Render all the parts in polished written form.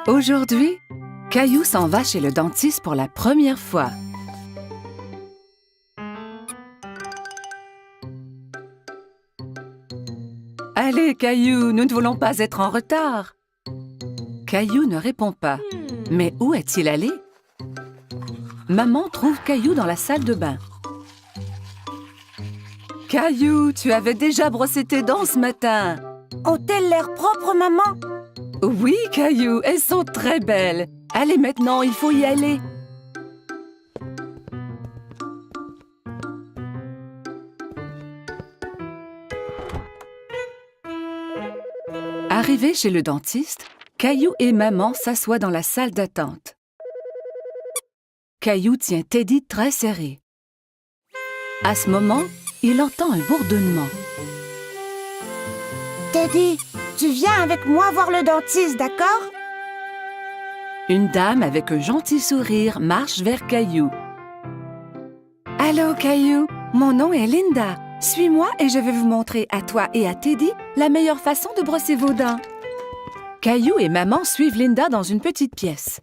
Aujourd'hui, Caillou s'en va chez le dentiste pour la première fois. Allez, Caillou, nous ne voulons pas être en retard. Caillou ne répond pas. Mais où est-il allé? Maman trouve Caillou dans la salle de bain. Caillou, tu avais déjà brossé tes dents ce matin. Ont-elles l'air propres, maman? Oui, Caillou, elles sont très belles. Allez, maintenant, il faut y aller. Arrivés chez le dentiste, Caillou et maman s'assoient dans la salle d'attente. Caillou tient Teddy très serré. À ce moment, il entend un bourdonnement. Teddy, tu viens avec moi voir le dentiste, d'accord? Une dame avec un gentil sourire marche vers Caillou. Allô, Caillou, mon nom est Linda. Suis-moi et je vais vous montrer à toi et à Teddy la meilleure façon de brosser vos dents. Caillou et maman suivent Linda dans une petite pièce.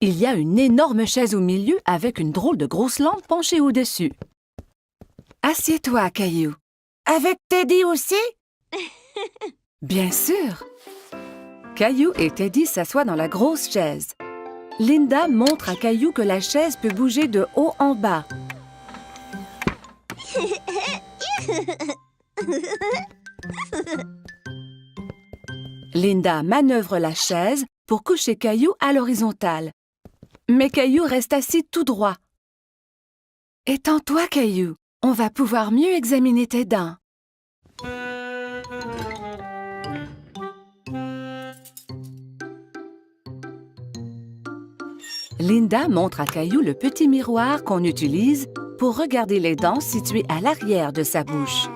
Il y a une énorme chaise au milieu avec une drôle de grosse lampe penchée au-dessus. Assieds-toi, Caillou. Avec Teddy aussi? Bien sûr. Caillou et Teddy s'assoient dans la grosse chaise. Linda montre à Caillou que la chaise peut bouger de haut en bas. Linda manœuvre la chaise pour coucher Caillou à l'horizontale. Mais Caillou reste assis tout droit. Étends-toi, Caillou. On va pouvoir mieux examiner tes dents. Linda montre à Caillou le petit miroir qu'on utilise pour regarder les dents situées à l'arrière de sa bouche.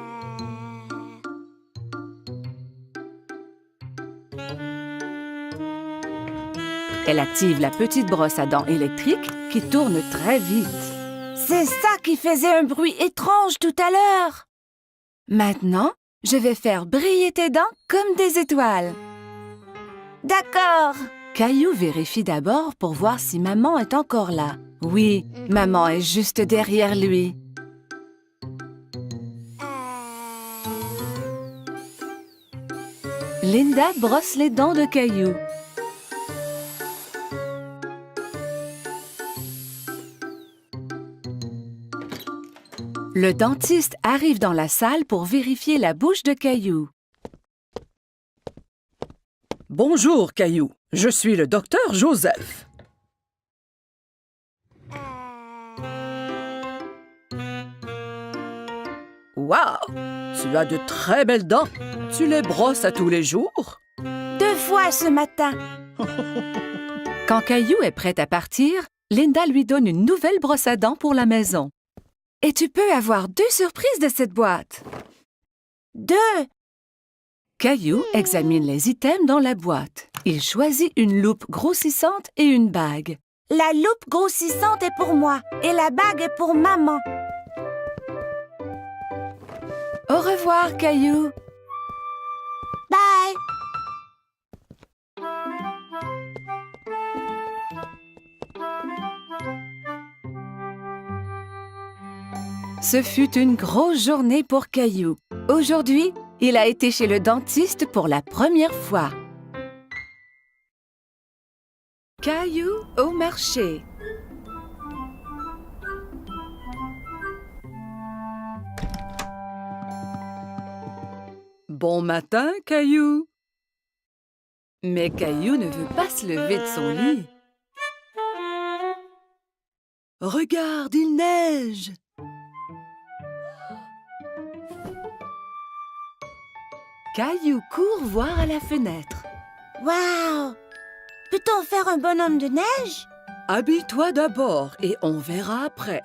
Elle active la petite brosse à dents électrique qui tourne très vite. C'est ça qui faisait un bruit étrange tout à l'heure. Maintenant, je vais faire briller tes dents comme des étoiles. D'accord. Caillou vérifie d'abord pour voir si maman est encore là. Oui, maman est juste derrière lui. Linda brosse les dents de Caillou. Le dentiste arrive dans la salle pour vérifier la bouche de Caillou. Bonjour, Caillou. Je suis le docteur Joseph. Waouh! Tu as de très belles dents. Tu les brosses à tous les jours? 2 fois ce matin. Quand Caillou est prêt à partir, Linda lui donne une nouvelle brosse à dents pour la maison. Et tu peux avoir 2 surprises de cette boîte. 2. Caillou examine les items dans la boîte. Il choisit une loupe grossissante et une bague. La loupe grossissante est pour moi et la bague est pour maman. Au revoir, Caillou. Bye. Ce fut une grosse journée pour Caillou. Aujourd'hui, il a été chez le dentiste pour la première fois. Caillou au marché. Bon matin, Caillou. Mais Caillou ne veut pas se lever de son lit. Regarde, il neige. Caillou court voir à la fenêtre. Wow! Peut-on faire un bonhomme de neige? Habille-toi d'abord et on verra après.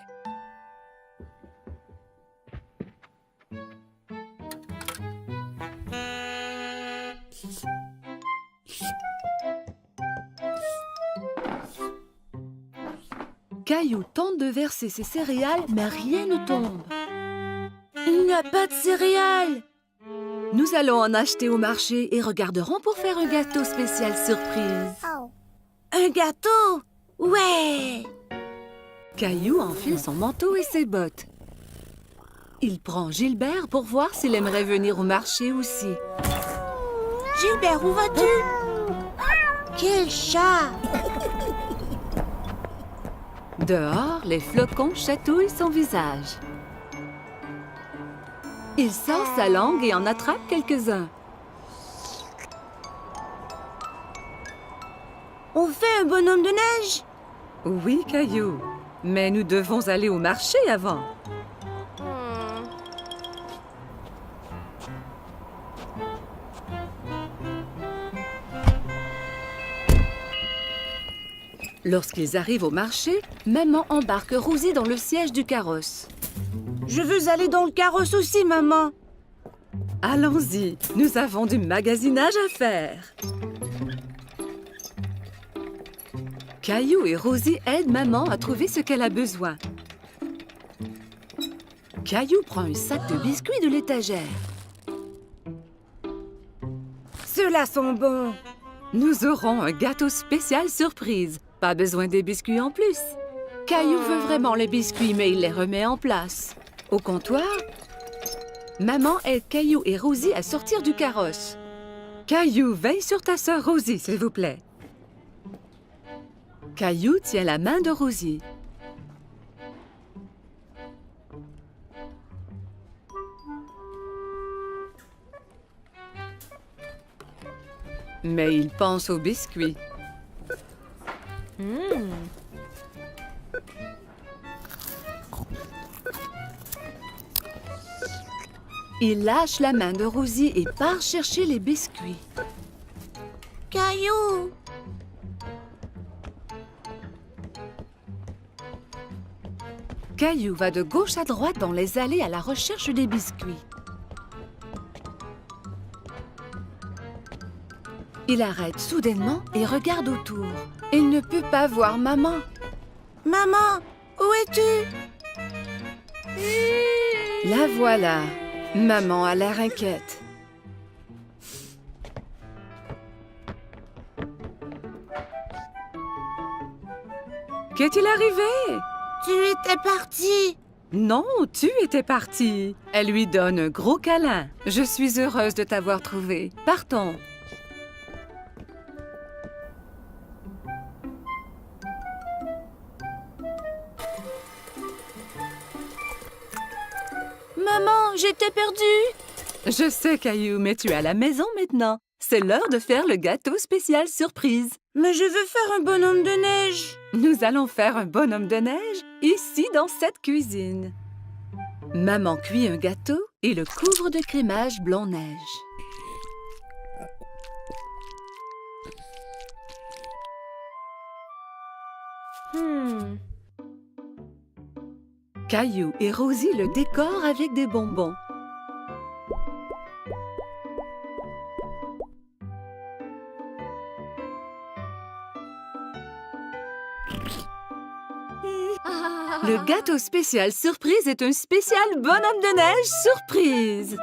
Caillou tente de verser ses céréales, mais rien ne tombe. Il n'y a pas de céréales. Nous allons en acheter au marché et regarderons pour faire un gâteau spécial surprise. Un gâteau? Ouais! Caillou enfile son manteau et ses bottes. Il prend Gilbert pour voir s'il aimerait venir au marché aussi. Gilbert, où vas-tu? Quel chat! Dehors, les flocons chatouillent son visage. Il sort sa langue et en attrape quelques-uns. On fait un bonhomme de neige? Oui, Caillou, mais nous devons aller au marché avant. Lorsqu'ils arrivent au marché, maman embarque Rosie dans le siège du carrosse. Je veux aller dans le carrosse aussi, maman. Allons-y, nous avons du magasinage à faire. Caillou et Rosie aident maman à trouver ce qu'elle a besoin. Caillou prend un sac de biscuits de l'étagère. Ceux-là sont bons. Nous aurons un gâteau spécial surprise. Pas besoin des biscuits en plus. Caillou veut vraiment les biscuits, mais il les remet en place. Au comptoir, maman aide Caillou et Rosie à sortir du carrosse. Caillou, veille sur ta sœur Rosie, s'il vous plaît. Caillou tient la main de Rosie. Mais il pense aux biscuits. Il lâche la main de Rosie et part chercher les biscuits. Caillou! Caillou va de gauche à droite dans les allées à la recherche des biscuits. Il arrête soudainement et regarde autour. Il ne peut pas voir maman. Maman, où es-tu? La voilà. Maman a l'air inquiète. Qu'est-il arrivé? Tu étais partie. Non, tu étais partie. Elle lui donne un gros câlin. Je suis heureuse de t'avoir trouvé. Partons. Maman, j'étais perdue. Je sais, Caillou, mais tu es à la maison maintenant. C'est l'heure de faire le gâteau spécial surprise. Mais je veux faire un bonhomme de neige. Nous allons faire un bonhomme de neige ici dans cette cuisine. Maman cuit un gâteau et le couvre de crémage blanc-neige. Caillou et Rosie le décorent avec des bonbons. Le gâteau spécial surprise est un spécial bonhomme de neige surprise.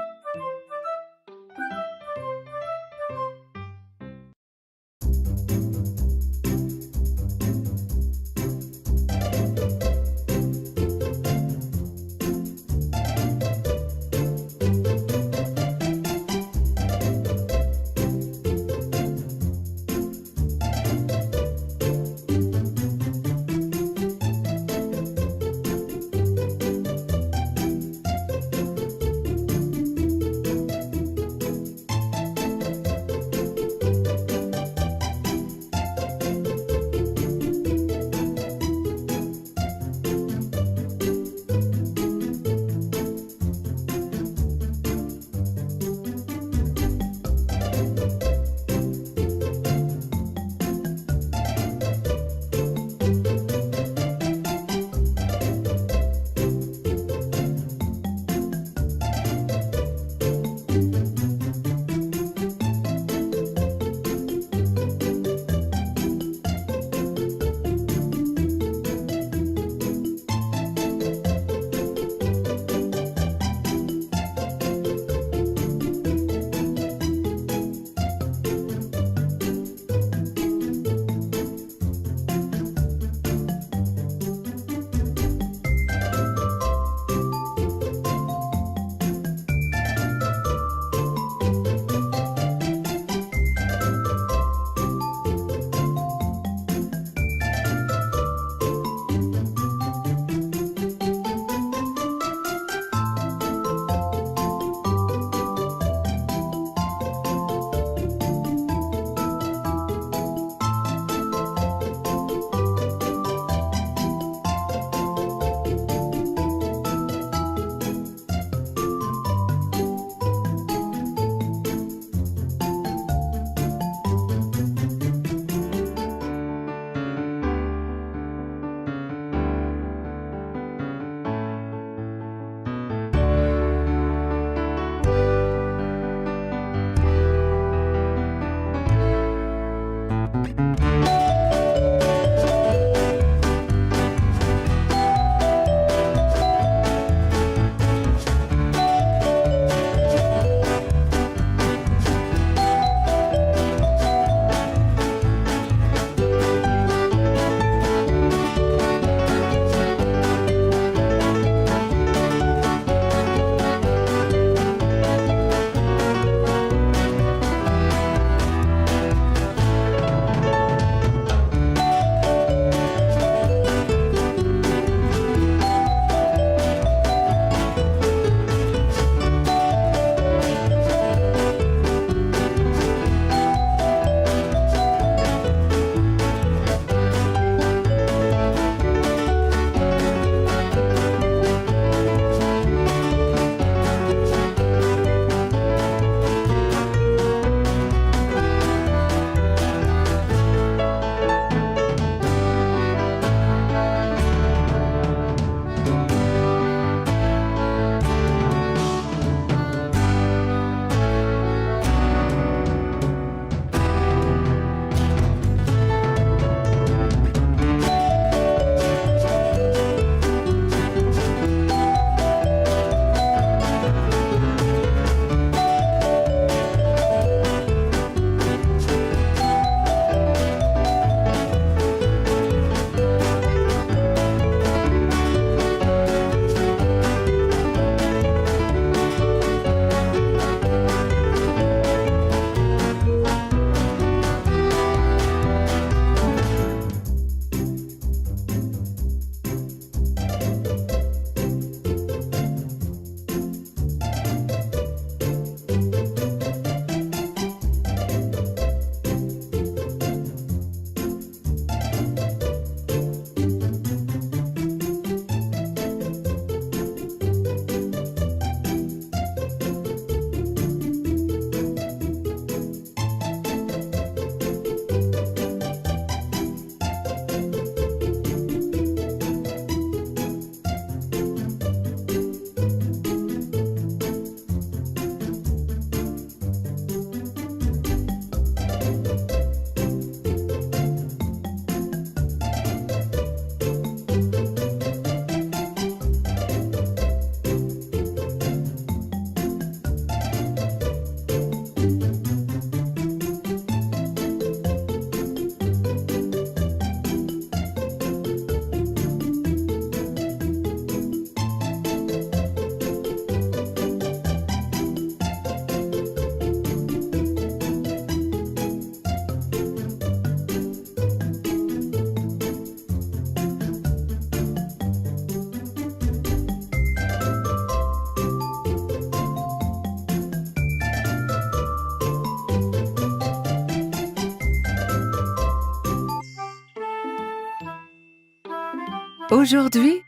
Aujourd'hui,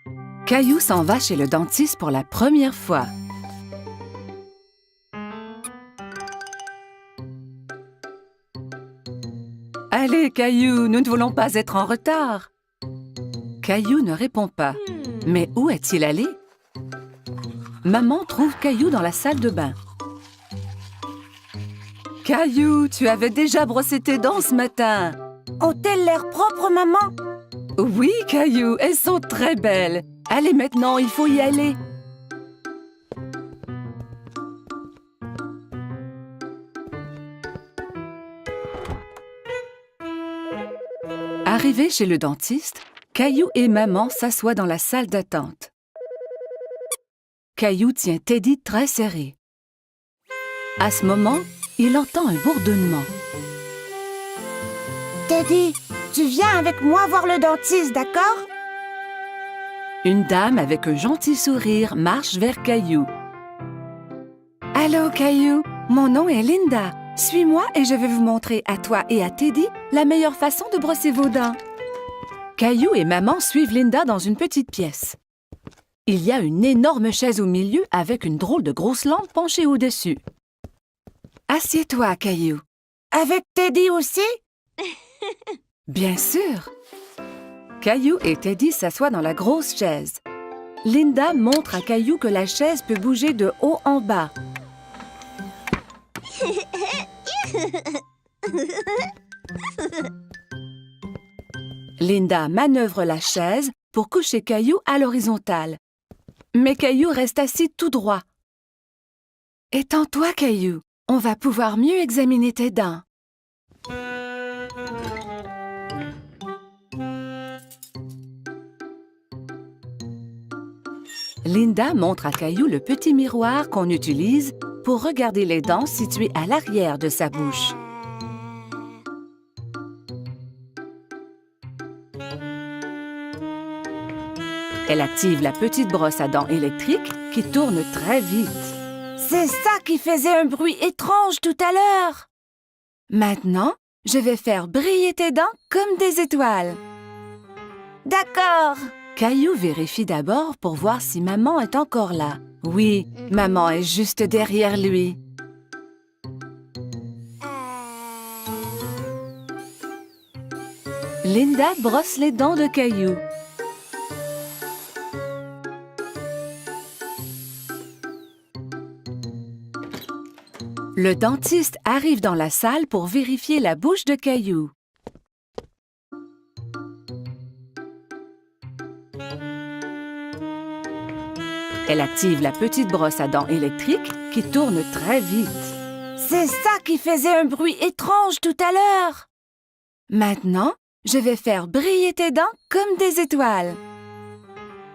Caillou s'en va chez le dentiste pour la première fois. Allez, Caillou, nous ne voulons pas être en retard. Caillou ne répond pas. Mais où est-il allé? Maman trouve Caillou dans la salle de bain. Caillou, tu avais déjà brossé tes dents ce matin. Ont-elles l'air propres, maman? Oui, Caillou, elles sont très belles. Allez maintenant, il faut y aller. Arrivés chez le dentiste, Caillou et maman s'assoient dans la salle d'attente. Caillou tient Teddy très serré. À ce moment, il entend un bourdonnement. Teddy, tu viens avec moi voir le dentiste, d'accord? Une dame avec un gentil sourire marche vers Caillou. Allô, Caillou, mon nom est Linda. Suis-moi et je vais vous montrer à toi et à Teddy la meilleure façon de brosser vos dents. Caillou et maman suivent Linda dans une petite pièce. Il y a une énorme chaise au milieu avec une drôle de grosse lampe penchée au-dessus. Assieds-toi, Caillou. Avec Teddy aussi? Bien sûr. Caillou et Teddy s'assoient dans la grosse chaise. Linda montre à Caillou que la chaise peut bouger de haut en bas. Linda manœuvre la chaise pour coucher Caillou à l'horizontale. Mais Caillou reste assis tout droit. Étends-toi, Caillou. On va pouvoir mieux examiner tes dents. Linda montre à Caillou le petit miroir qu'on utilise pour regarder les dents situées à l'arrière de sa bouche. Elle active la petite brosse à dents électrique qui tourne très vite. C'est ça qui faisait un bruit étrange tout à l'heure. Maintenant, je vais faire briller tes dents comme des étoiles. D'accord. Caillou vérifie d'abord pour voir si maman est encore là. Oui, maman est juste derrière lui. Linda brosse les dents de Caillou. Le dentiste arrive dans la salle pour vérifier la bouche de Caillou. Elle active la petite brosse à dents électrique qui tourne très vite. C'est ça qui faisait un bruit étrange tout à l'heure. Maintenant, je vais faire briller tes dents comme des étoiles.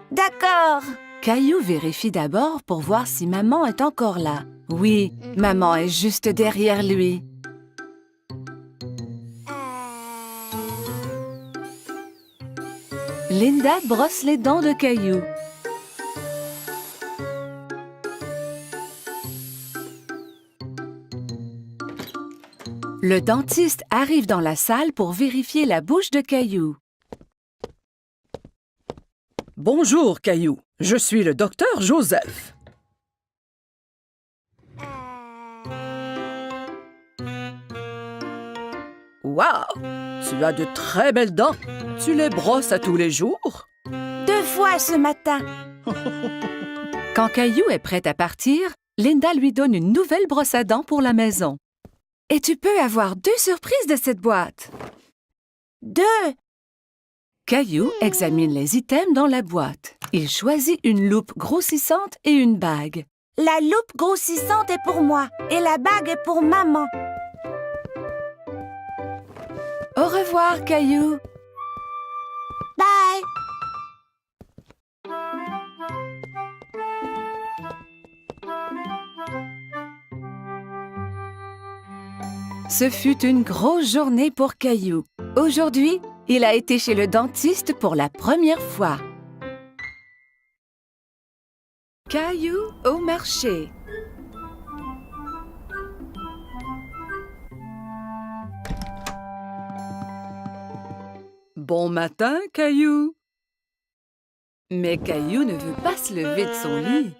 D'accord. Caillou vérifie d'abord pour voir si maman est encore là. Oui, maman est juste derrière lui. Linda brosse les dents de Caillou. Le dentiste arrive dans la salle pour vérifier la bouche de Caillou. Bonjour, Caillou. Je suis le docteur Joseph. Waouh! Tu as de très belles dents. Tu les brosses à tous les jours? 2 fois ce matin. Quand Caillou est prête à partir, Linda lui donne une nouvelle brosse à dents pour la maison. Et tu peux avoir 2 surprises de cette boîte. 2. Caillou examine les items dans la boîte. Il choisit une loupe grossissante et une bague. La loupe grossissante est pour moi et la bague est pour maman. Au revoir, Caillou. Bye. Ce fut une grosse journée pour Caillou. Aujourd'hui, il a été chez le dentiste pour la première fois. Caillou au marché. Bon matin, Caillou. Mais Caillou ne veut pas se lever de son lit.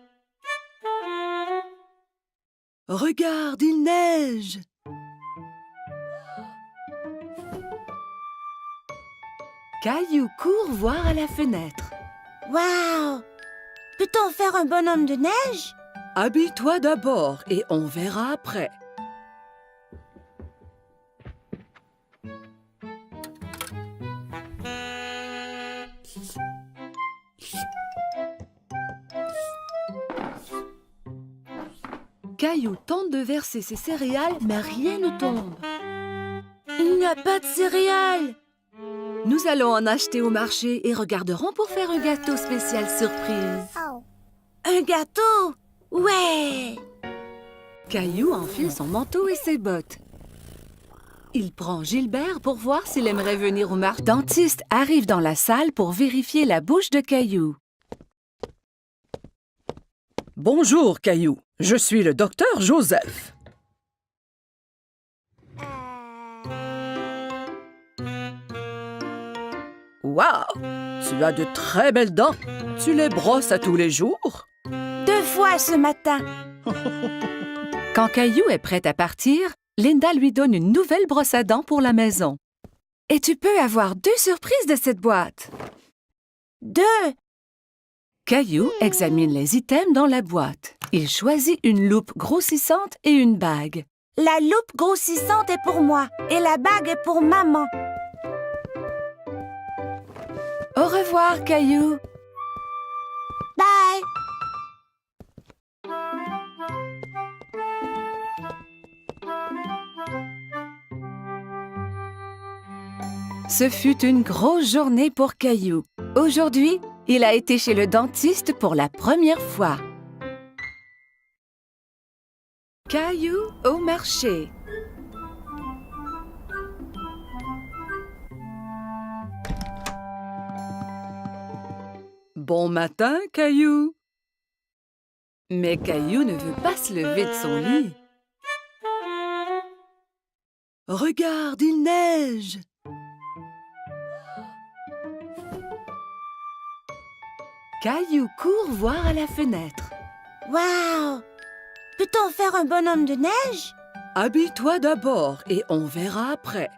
Regarde, il neige. Caillou court voir à la fenêtre. Waouh! Peut-on faire un bonhomme de neige? Habille-toi d'abord et on verra après. Caillou tente de verser ses céréales, mais rien ne tombe. Il n'y a pas de céréales. Nous allons en acheter au marché et regarderons pour faire un gâteau spécial surprise. Un gâteau? Ouais! Caillou enfile son manteau et ses bottes. Il prend Gilbert pour voir s'il aimerait venir au marché. Le dentiste arrive dans la salle pour vérifier la bouche de Caillou. Bonjour, Caillou. Je suis le docteur Joseph. Waouh! Tu as de très belles dents. Tu les brosses à tous les jours? 2 fois ce matin. Quand Caillou est prêt à partir, Linda lui donne une nouvelle brosse à dents pour la maison. Et tu peux avoir 2 surprises de cette boîte. 2. Caillou examine les items dans la boîte. Il choisit une loupe grossissante et une bague. La loupe grossissante est pour moi et la bague est pour maman. Au revoir, Caillou. Bye! Ce fut une grosse journée pour Caillou. Aujourd'hui, il a été chez le dentiste pour la première fois. Caillou au marché. Bon matin, Caillou. Mais Caillou ne veut pas se lever de son lit. Regarde, il neige. Caillou court voir à la fenêtre. Waouh! Peut-on faire un bonhomme de neige? Habille-toi d'abord et on verra après.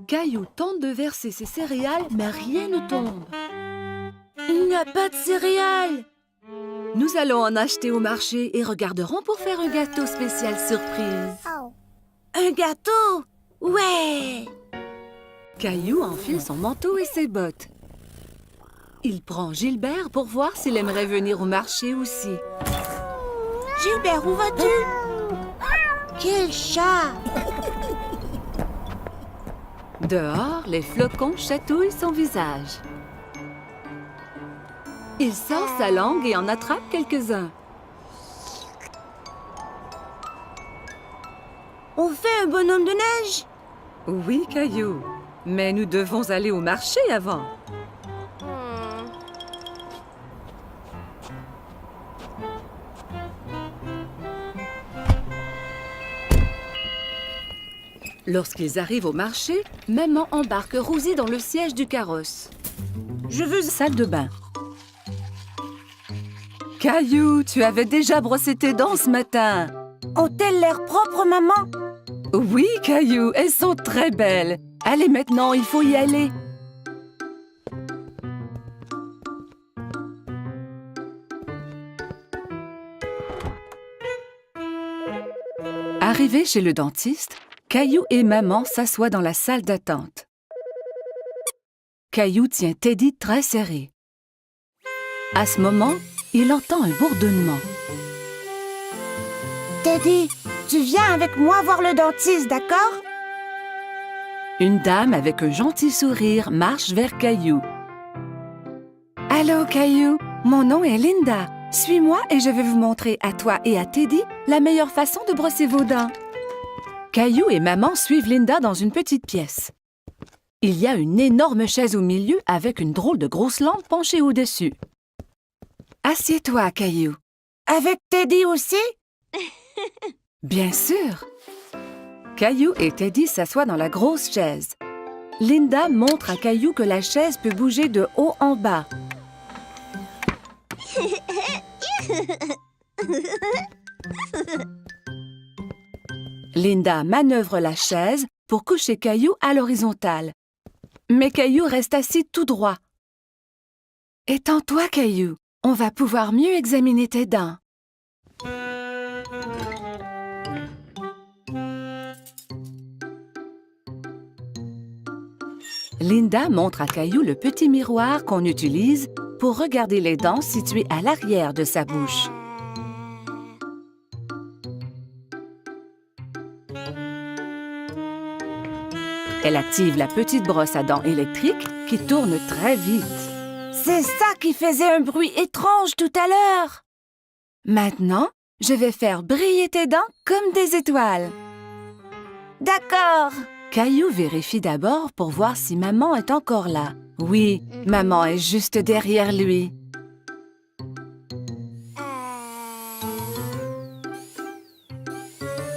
Caillou tente de verser ses céréales, mais rien ne tombe. Il n'y a pas de céréales. Nous allons en acheter au marché et regarderons pour faire un gâteau spécial surprise. Un gâteau? Ouais! Caillou enfile son manteau et ses bottes. Il prend Gilbert pour voir s'il aimerait venir au marché aussi. Gilbert, où vas-tu? Quel chat! Dehors, les flocons chatouillent son visage. Il sort sa langue et en attrape quelques-uns. On fait un bonhomme de neige? Oui, Caillou, mais nous devons aller au marché avant. Lorsqu'ils arrivent au marché, maman embarque Rosie dans le siège du carrosse. Je veux salle de bain. Caillou, tu avais déjà brossé tes dents ce matin. Ont-elles l'air propres, maman? Oui, Caillou, elles sont très belles. Allez maintenant, il faut y aller. Arrivés chez le dentiste, Caillou et maman s'assoient dans la salle d'attente. Caillou tient Teddy très serré. À ce moment, il entend un bourdonnement. Teddy, tu viens avec moi voir le dentiste, d'accord? Une dame avec un gentil sourire marche vers Caillou. « Allô, Caillou, mon nom est Linda. Suis-moi et je vais vous montrer à toi et à Teddy la meilleure façon de brosser vos dents. » Caillou et maman suivent Linda dans une petite pièce. Il y a une énorme chaise au milieu avec une drôle de grosse lampe penchée au-dessus. « Assieds-toi, Caillou. Avec Teddy aussi? Bien sûr. Caillou et Teddy s'assoient dans la grosse chaise. Linda montre à Caillou que la chaise peut bouger de haut en bas. Linda manœuvre la chaise pour coucher Caillou à l'horizontale. Mais Caillou reste assis tout droit. Étends-toi, Caillou. On va pouvoir mieux examiner tes dents. Linda montre à Caillou le petit miroir qu'on utilise pour regarder les dents situées à l'arrière de sa bouche. Elle active la petite brosse à dents électrique qui tourne très vite. C'est ça qui faisait un bruit étrange tout à l'heure. Maintenant, je vais faire briller tes dents comme des étoiles. D'accord. Caillou vérifie d'abord pour voir si maman est encore là. Oui, maman est juste derrière lui.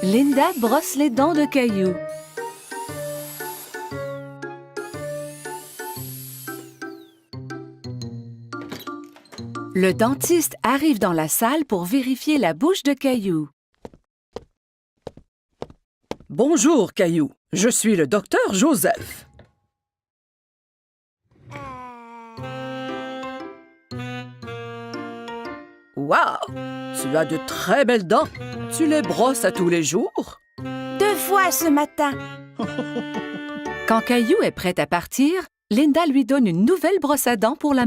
Linda brosse les dents de Caillou. Le dentiste arrive dans la salle pour vérifier la bouche de Caillou. Bonjour, Caillou. Je suis le docteur Joseph. Wow! Tu as de très belles dents. Tu les brosses à tous les jours? 2 fois ce matin. Quand Caillou est prête à partir, Linda lui donne une nouvelle brosse à dents pour la